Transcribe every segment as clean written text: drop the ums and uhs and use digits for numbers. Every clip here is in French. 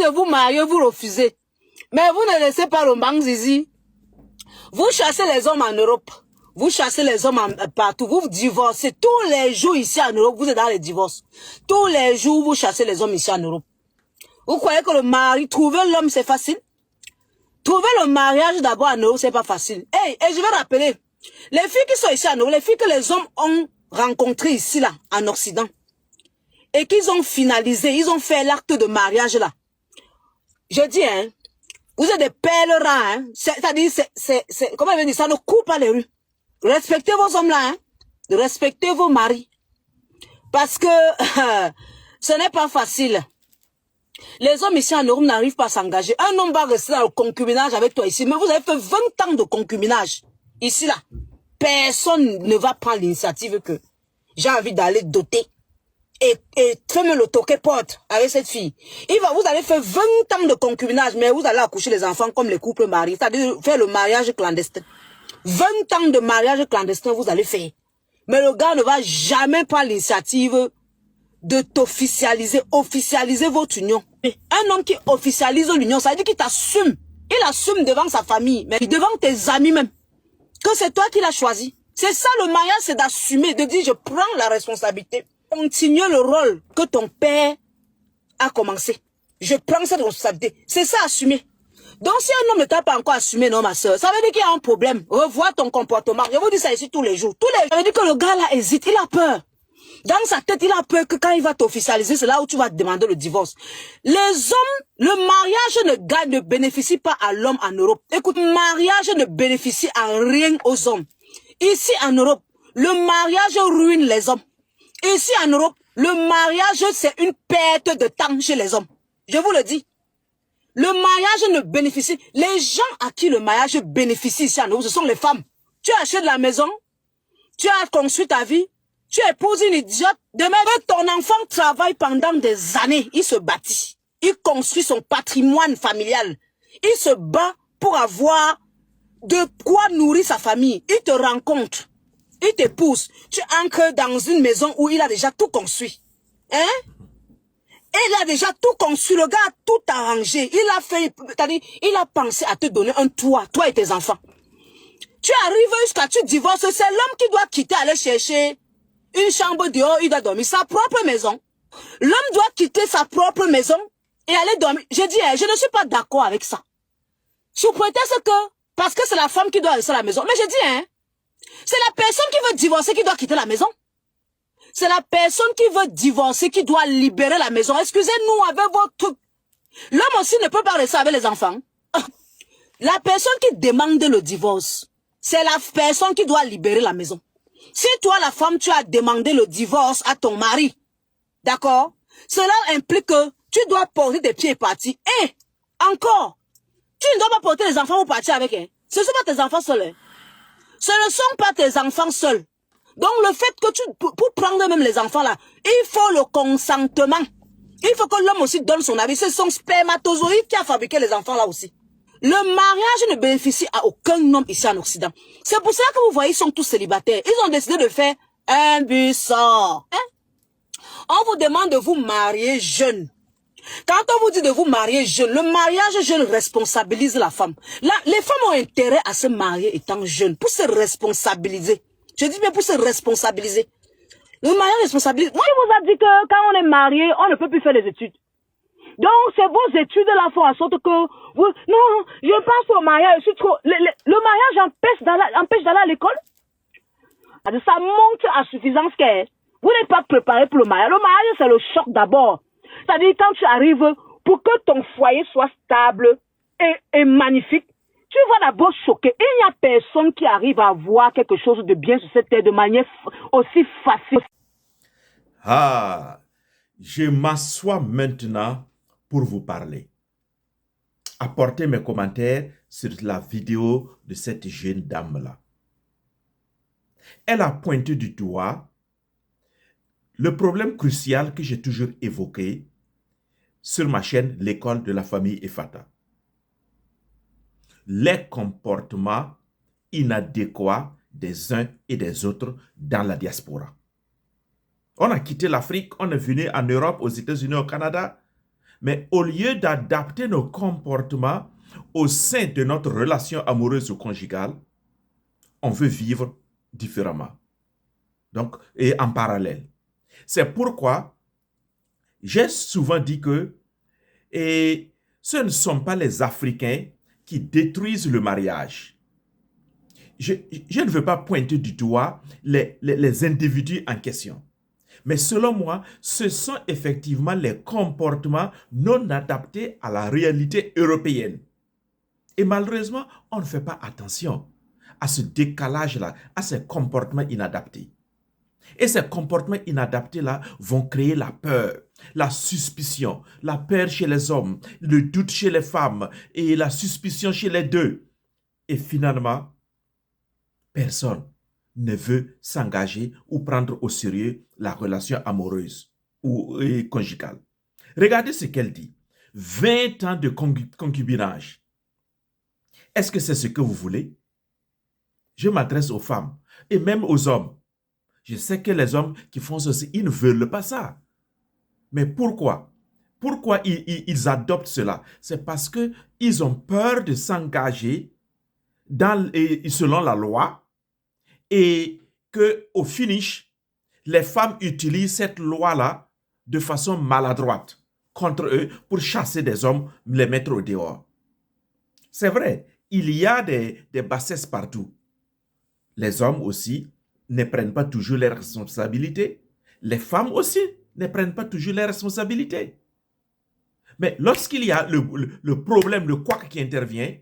dit de vous marier, vous refusez. Mais vous ne laissez pas le Bang Zizi. Vous chassez les hommes en Europe. Vous chassez les hommes partout. Vous divorcez. Tous les jours ici en Europe, vous êtes dans les divorces. Tous les jours, vous chassez les hommes ici en Europe. Vous croyez que le mari, trouver l'homme, c'est facile? Trouver le mariage d'abord en Europe, c'est pas facile. Hey, et je vais rappeler, les filles qui sont ici en Europe, les filles que les hommes ont rencontrées ici, là, en Occident, et qu'ils ont finalisé, ils ont fait l'acte de mariage, là. Je dis, hein, vous êtes des pèlerins, hein. C'est-à-dire, comment je vais dire, ça ne coupe pas les rues. Respectez vos hommes, là, hein. Respectez vos maris. Parce que, ce n'est pas facile. Les hommes ici en Europe n'arrivent pas à s'engager. Un homme va rester dans le concubinage avec toi ici. Mais vous avez fait 20 ans de concubinage. Ici, là. Personne ne va prendre l'initiative que j'ai envie d'aller doter. Et fais-moi le toquer porte avec cette fille. Vous allez faire 20 ans de concubinage, mais vous allez accoucher les enfants comme les couples mariés. C'est-à-dire faire le mariage clandestin. 20 ans de mariage clandestin, vous allez faire. Mais le gars ne va jamais prendre l'initiative de t'officialiser, officialiser votre union. Un homme qui officialise l'union, ça veut dire qu'il t'assume. Il assume devant sa famille, mais devant tes amis même, que c'est toi qui l'as choisi. C'est ça le mariage, c'est d'assumer, de dire je prends la responsabilité. Continuer le rôle que ton père a commencé. Je prends cette responsabilité. C'est ça assumer. Donc si un homme ne t'a pas encore assumé, non ma soeur, ça veut dire qu'il y a un problème. Revois ton comportement. Je vous dis ça ici tous les jours. Ça veut dire que le gars là hésite, il a peur. Dans sa tête, il a peur que quand il va t'officialiser, c'est là où tu vas demander le divorce. Les hommes, le mariage ne bénéficie pas à l'homme en Europe. Écoute, le mariage ne bénéficie en rien aux hommes. Ici en Europe, le mariage ruine les hommes. Ici en Europe, le mariage, c'est une perte de temps chez les hommes. Je vous le dis. Le mariage ne bénéficie. Les gens à qui le mariage bénéficie ici en Europe, ce sont les femmes. Tu achètes la maison, tu as construit ta vie, tu épouses une idiote. Demain, ton enfant travaille pendant des années. Il se bâtit. Il construit son patrimoine familial. Il se bat pour avoir de quoi nourrir sa famille. Il te rencontre. Il t'épouse. Tu ancres dans une maison où il a déjà tout construit. Hein? Et il a déjà tout construit. Le gars a tout arrangé. Il a fait, c'est-à-dire, il a pensé à te donner un toit, toi et tes enfants. Tu arrives jusqu'à tu divorces. C'est l'homme qui doit quitter, aller chercher une chambre dehors, il doit dormir sa propre maison. L'homme doit quitter sa propre maison et aller dormir. Je dis, je ne suis pas d'accord avec ça. Sous prétexte que, parce que c'est la femme qui doit rester à la maison. Mais je dis, c'est la personne qui veut divorcer qui doit quitter la maison. C'est la personne qui veut divorcer qui doit libérer la maison. Excusez-nous avec votre truc. L'homme aussi ne peut pas rester avec les enfants. La personne qui demande le divorce, c'est la personne qui doit libérer la maison. Si toi, la femme, tu as demandé le divorce à ton mari, d'accord? Cela implique que tu dois porter tes pieds et partir. Et encore, tu ne dois pas porter les enfants pour partir avec. Ce ne sont pas tes enfants seuls. Ce ne sont pas tes enfants seuls. Donc le fait que pour prendre même les enfants là, il faut le consentement. Il faut que l'homme aussi donne son avis. C'est son spermatozoïde qui a fabriqué les enfants là aussi. Le mariage ne bénéficie à aucun homme ici en Occident. C'est pour cela que vous voyez, ils sont tous célibataires. Ils ont décidé de faire un buisson. On vous demande de vous marier jeune. Quand on vous dit de vous marier jeune, le mariage jeune responsabilise la femme. Là, les femmes ont intérêt à se marier étant jeunes, pour se responsabiliser. Je dis bien pour se responsabiliser. Le mariage responsabilise. Moi, il vous a dit que quand on est marié, on ne peut plus faire les études. Donc, c'est vos études là font en sorte que vous... Non, je pense au mariage. Je suis trop... Le mariage empêche d'aller à l'école. Ça montre à suffisance que vous n'êtes pas préparé pour le mariage. Le mariage, c'est le choc d'abord. C'est-à-dire, quand tu arrives, pour que ton foyer soit stable et magnifique, tu vas d'abord choquer. Il n'y a personne qui arrive à voir quelque chose de bien sur cette terre de manière aussi facile. Ah, je m'assois maintenant pour vous parler. Apportez mes commentaires sur la vidéo de cette jeune dame-là. Elle a pointé du doigt le problème crucial que j'ai toujours évoqué sur ma chaîne L'école de la famille Efata. Les comportements inadéquats des uns et des autres dans la diaspora. On a quitté l'Afrique, on est venu en Europe, aux États-Unis, au Canada. Mais au lieu d'adapter nos comportements au sein de notre relation amoureuse ou conjugale, on veut vivre différemment. Donc, et en parallèle. C'est pourquoi j'ai souvent dit que ce ne sont pas les Africains qui détruisent le mariage. Je ne veux pas pointer du doigt les individus en question. Mais selon moi, ce sont effectivement les comportements non adaptés à la réalité européenne. Et malheureusement, on ne fait pas attention à ce décalage-là, à ces comportements inadaptés. Et ces comportements inadaptés-là vont créer la peur, la suspicion, la peur chez les hommes, le doute chez les femmes et la suspicion chez les deux. Et finalement, personne ne veut s'engager ou prendre au sérieux la relation amoureuse ou conjugale. Regardez ce qu'elle dit. 20 ans de concubinage. Est-ce que c'est ce que vous voulez? Je m'adresse aux femmes et même aux hommes. Je sais que les hommes qui font ceci, ils ne veulent pas ça. Mais pourquoi? Pourquoi ils adoptent cela? C'est parce qu'ils ont peur de s'engager selon la loi et qu'au finish, les femmes utilisent cette loi-là de façon maladroite contre eux pour chasser des hommes, les mettre au dehors. C'est vrai, il y a des bassesses partout. Les hommes aussi ne prennent pas toujours les responsabilités. Les femmes aussi ne prennent pas toujours les responsabilités. Mais lorsqu'il y a le problème, le couac qui intervient,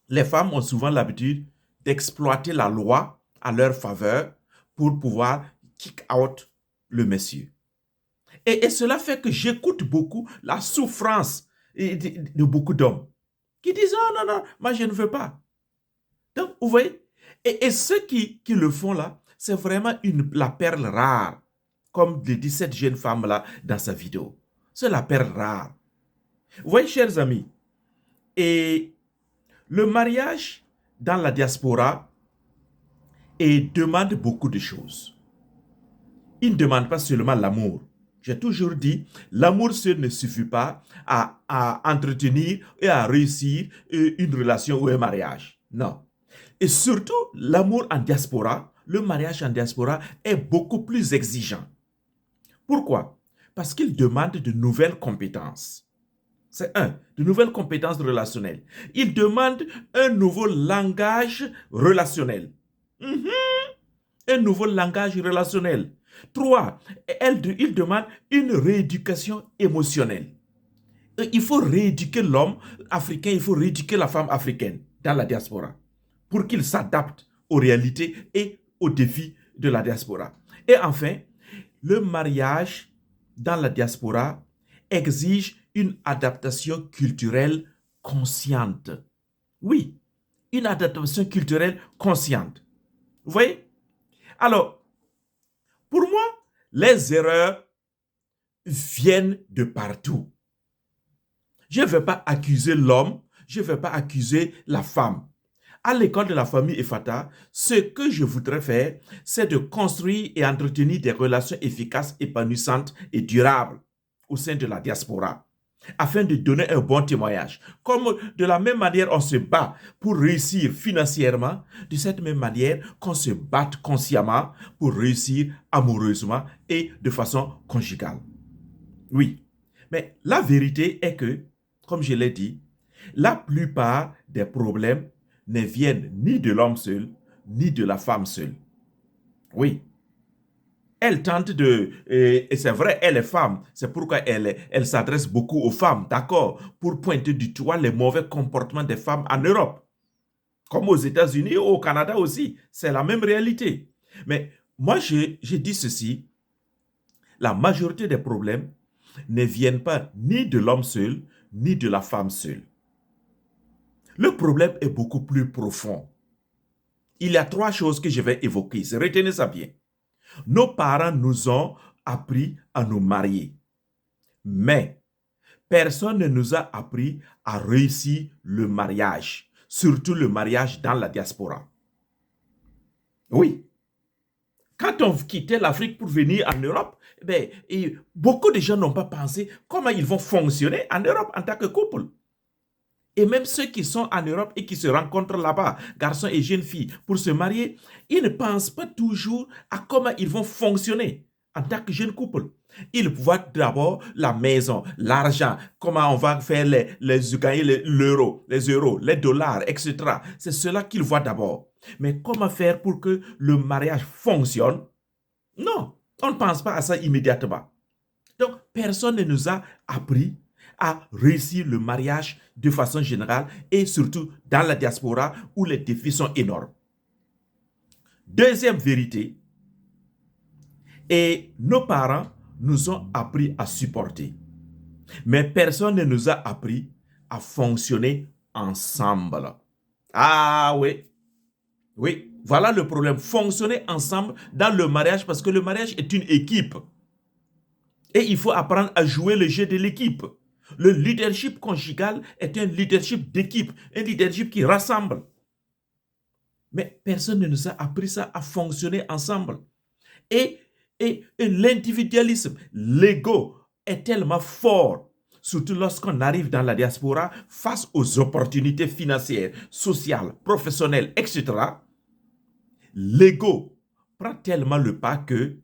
les femmes ont souvent l'habitude d'exploiter la loi à leur faveur pour pouvoir kick out le monsieur. Et cela fait que j'écoute beaucoup la souffrance de beaucoup d'hommes qui disent « Oh non, non, moi je ne veux pas ». Donc, vous voyez, et ceux qui le font là, c'est vraiment la perle rare, comme le dit cette jeune femme-là dans sa vidéo. C'est la perle rare. Vous voyez, chers amis, et le mariage dans la diaspora demande beaucoup de choses. Il ne demande pas seulement l'amour. J'ai toujours dit, l'amour seul ne suffit pas à entretenir et à réussir une relation ou un mariage. Non. Et surtout, l'amour en diaspora, le mariage en diaspora est beaucoup plus exigeant. Pourquoi? Parce qu'il demande de nouvelles compétences. C'est de nouvelles compétences relationnelles. Il demande un nouveau langage relationnel. Un nouveau langage relationnel. 3, il demande une rééducation émotionnelle. Il faut rééduquer l'homme africain, il faut rééduquer la femme africaine dans la diaspora pour qu'ils s'adaptent aux réalités et aux défis de la diaspora. Et enfin, le mariage dans la diaspora exige une adaptation culturelle consciente. Oui, une adaptation culturelle consciente. Vous voyez? Alors, pour moi, les erreurs viennent de partout. Je ne vais pas accuser l'homme, je ne vais pas accuser la femme. À l'école de la famille Efata, ce que je voudrais faire, c'est de construire et entretenir des relations efficaces, épanouissantes et durables au sein de la diaspora, afin de donner un bon témoignage. Comme de la même manière on se bat pour réussir financièrement, de cette même manière qu'on se batte consciemment pour réussir amoureusement et de façon conjugale. Oui, mais la vérité est que, comme je l'ai dit, la plupart des problèmes ne viennent ni de l'homme seul, ni de la femme seule. Oui. Elle tente et c'est vrai, elle est femme, c'est pourquoi elle s'adresse beaucoup aux femmes, d'accord, pour pointer du doigt les mauvais comportements des femmes en Europe. Comme aux États-Unis ou au Canada aussi, c'est la même réalité. Mais moi, je dis ceci, la majorité des problèmes ne viennent pas ni de l'homme seul, ni de la femme seule. Le problème est beaucoup plus profond. Il y a 3 choses que je vais évoquer. Retenez ça bien. Nos parents nous ont appris à nous marier. Mais personne ne nous a appris à réussir le mariage. Surtout le mariage dans la diaspora. Oui. Quand on quittait l'Afrique pour venir en Europe, et beaucoup de gens n'ont pas pensé comment ils vont fonctionner en Europe en tant que couple. Et même ceux qui sont en Europe et qui se rencontrent là-bas, garçons et jeunes filles, pour se marier, ils ne pensent pas toujours à comment ils vont fonctionner en tant que jeunes couple. Ils voient d'abord la maison, l'argent, comment on va faire gagner l'euro, les euros, les dollars, etc. C'est cela qu'ils voient d'abord. Mais comment faire pour que le mariage fonctionne? Non, on ne pense pas à ça immédiatement. Donc, personne ne nous a appris à réussir le mariage de façon générale et surtout dans la diaspora où les défis sont énormes. Deuxième vérité, et nos parents nous ont appris à supporter. Mais personne ne nous a appris à fonctionner ensemble. Ah oui, oui, voilà le problème. Fonctionner ensemble dans le mariage parce que le mariage est une équipe. Et il faut apprendre à jouer le jeu de l'équipe. Le leadership conjugal est un leadership d'équipe, un leadership qui rassemble. Mais personne ne nous a appris ça à fonctionner ensemble. Et l'individualisme, l'ego est tellement fort, surtout lorsqu'on arrive dans la diaspora face aux opportunités financières, sociales, professionnelles, etc. L'ego prend tellement le pas que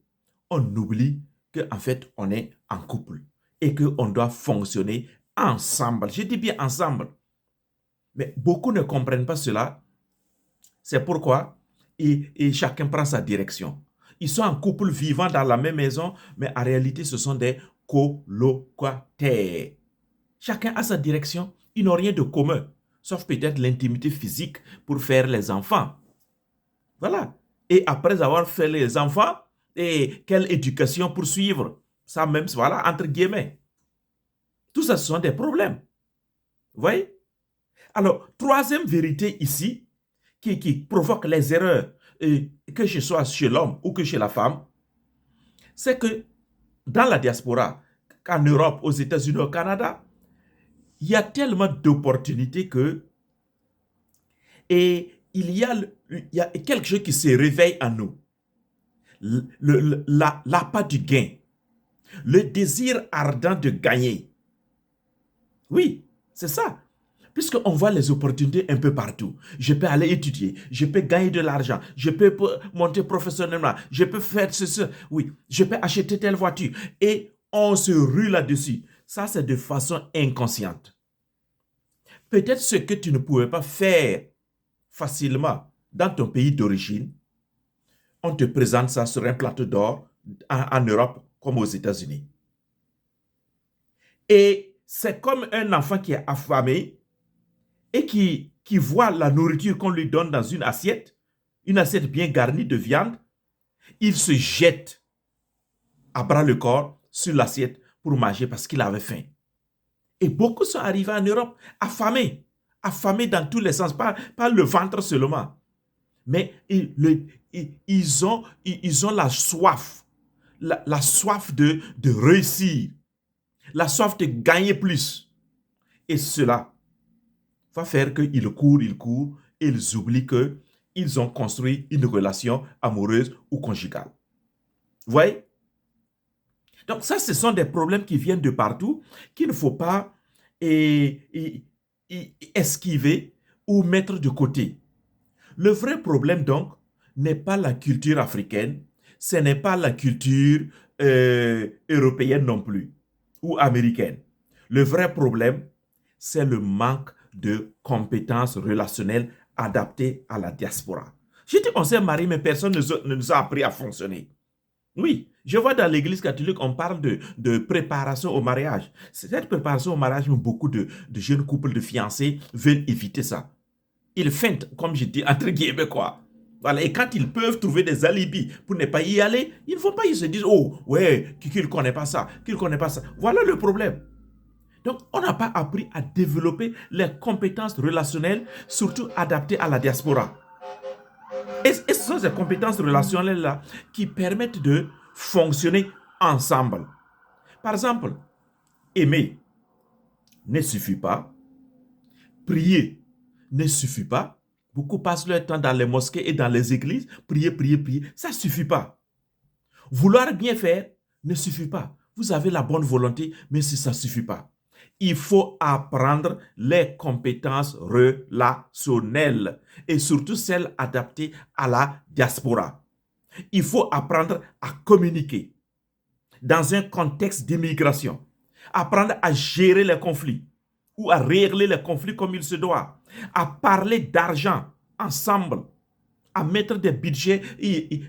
on oublie qu'en fait, on est en couple et qu'on doit fonctionner ensemble. Je dis bien ensemble. Mais beaucoup ne comprennent pas cela. C'est pourquoi et chacun prend sa direction. Ils sont en couple vivant dans la même maison, mais en réalité, ce sont des colocataires. Chacun a sa direction. Ils n'ont rien de commun, sauf peut-être l'intimité physique pour faire les enfants. Voilà. Et après avoir fait les enfants, et quelle éducation poursuivre? Ça même, voilà, entre guillemets. Tout ça, ce sont des problèmes. Vous voyez? Alors, troisième vérité ici, qui provoque les erreurs, que ce soit chez l'homme ou que chez la femme, c'est que dans la diaspora, en Europe, aux États-Unis, au Canada, il y a tellement d'opportunités que, et il y a quelque chose qui se réveille en nous. L'appât du gain, le désir ardent de gagner. Oui, c'est ça. Puisqu'on voit les opportunités un peu partout. Je peux aller étudier, je peux gagner de l'argent, je peux monter professionnellement, je peux faire ceci, oui, je peux acheter telle voiture. Et on se rue là-dessus. Ça, c'est de façon inconsciente. Peut-être ce que tu ne pouvais pas faire facilement dans ton pays d'origine, on te présente ça sur un plateau d'or en Europe comme aux États-Unis. Et c'est comme un enfant qui est affamé et qui voit la nourriture qu'on lui donne dans une assiette bien garnie de viande, il se jette à bras le corps sur l'assiette pour manger parce qu'il avait faim. Et beaucoup sont arrivés en Europe affamés dans tous les sens, pas le ventre seulement. Mais ils ont la soif, la soif de réussir, la soif de gagner plus. Et cela va faire qu'ils courent, et ils oublient qu'ils ont construit une relation amoureuse ou conjugale. Vous voyez? Donc ça, ce sont des problèmes qui viennent de partout, qu'il ne faut pas esquiver ou mettre de côté. Le vrai problème, donc, n'est pas la culture africaine, ce n'est pas la culture européenne non plus, ou américaine. Le vrai problème, c'est le manque de compétences relationnelles adaptées à la diaspora. Je dis qu'on s'est marié, mais personne ne nous a appris à fonctionner. Oui, je vois dans l'église catholique, on parle de préparation au mariage. Cette préparation au mariage, beaucoup de jeunes couples de fiancés veulent éviter ça. Ils feintent, comme je dis, entre guillemets, quoi. Voilà, et quand ils peuvent trouver des alibis pour ne pas y aller, ils ne vont pas, ils se disent, oh, ouais, qu'il ne connaît pas ça, qu'il ne connaît pas ça. Voilà le problème. Donc, on n'a pas appris à développer les compétences relationnelles, surtout adaptées à la diaspora. Et ce sont ces compétences relationnelles-là qui permettent de fonctionner ensemble. Par exemple, aimer ne suffit pas. Prier ne suffit pas. Beaucoup passent leur temps dans les mosquées et dans les églises. Prier. Ça ne suffit pas. Vouloir bien faire ne suffit pas. Vous avez la bonne volonté, mais ça ne suffit pas. Il faut apprendre les compétences relationnelles et surtout celles adaptées à la diaspora. Il faut apprendre à communiquer dans un contexte d'immigration, apprendre à gérer les conflits ou à régler les conflits comme il se doit, à parler d'argent ensemble, à mettre des budgets,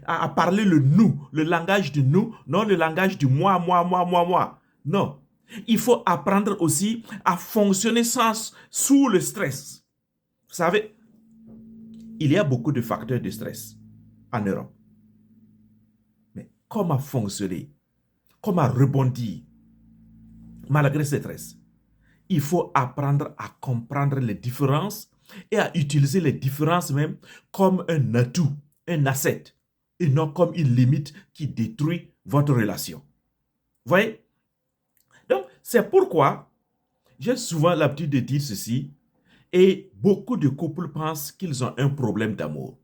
à parler le nous, le langage du nous, non le langage du moi, moi, moi, moi, moi. Non. Il faut apprendre aussi à fonctionner sous le stress. Vous savez, il y a beaucoup de facteurs de stress en Europe. Mais comment fonctionner? Comment rebondir malgré ce stress? Il faut apprendre à comprendre les différences et à utiliser les différences même comme un atout, un asset, et non comme une limite qui détruit votre relation. Vous voyez? Donc, c'est pourquoi j'ai souvent l'habitude de dire ceci, et beaucoup de couples pensent qu'ils ont un problème d'amour.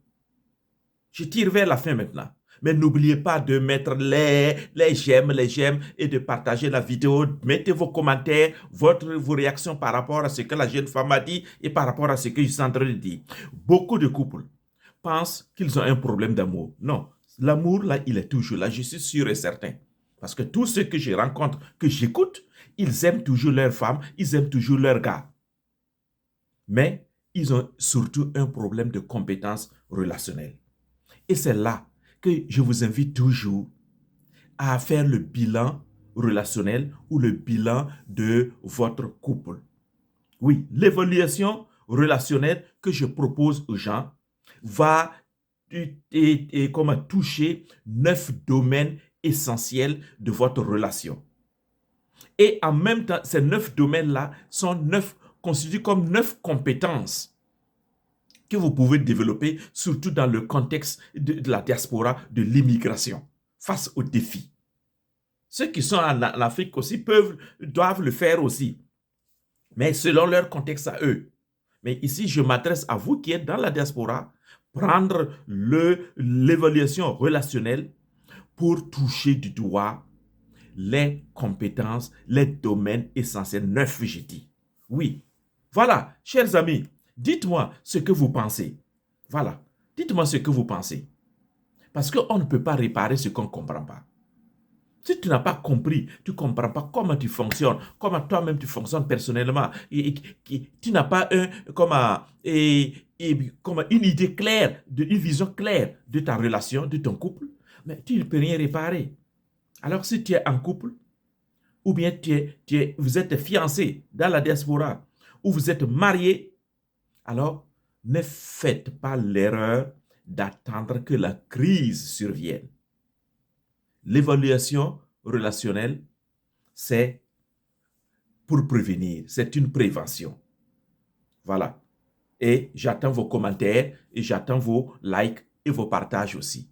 Je tire vers la fin maintenant. Mais n'oubliez pas de mettre les j'aime et de partager la vidéo. Mettez vos commentaires, vos réactions par rapport à ce que la jeune femme a dit et par rapport à ce que je suis en train de dire. Beaucoup de couples pensent qu'ils ont un problème d'amour. Non, l'amour là, il est toujours là, je suis sûr et certain. Parce que tous ceux que je rencontre, que j'écoute, ils aiment toujours leur femme, ils aiment toujours leur gars. Mais ils ont surtout un problème de compétence relationnelle. Et c'est là que je vous invite toujours à faire le bilan relationnel ou le bilan de votre couple. Oui, l'évaluation relationnelle que je propose aux gens va toucher 9 domaines essentiels de votre relation. Et en même temps, ces 9 domaines-là sont constitués comme 9 compétences que vous pouvez développer, surtout dans le contexte de la diaspora, de l'immigration, face aux défis. Ceux qui sont en Afrique aussi doivent le faire aussi, mais selon leur contexte à eux. Mais ici, je m'adresse à vous qui êtes dans la diaspora, prendre l'évaluation relationnelle pour toucher du doigt les compétences, les domaines essentiels, 9 j'ai dit. Oui, voilà, chers amis, dites-moi ce que vous pensez. Voilà, dites-moi ce que vous pensez. Parce qu'on ne peut pas réparer ce qu'on ne comprend pas. Si tu n'as pas compris, tu ne comprends pas comment tu fonctionnes, comment toi-même tu fonctionnes personnellement, tu n'as pas une idée claire, une vision claire de ta relation, de ton couple, mais tu ne peux rien réparer. Alors si tu es en couple, ou bien vous êtes fiancé dans la diaspora, ou vous êtes marié, alors ne faites pas l'erreur d'attendre que la crise survienne. L'évaluation relationnelle, c'est pour prévenir, c'est une prévention. Voilà. Et j'attends vos commentaires et j'attends vos likes et vos partages aussi.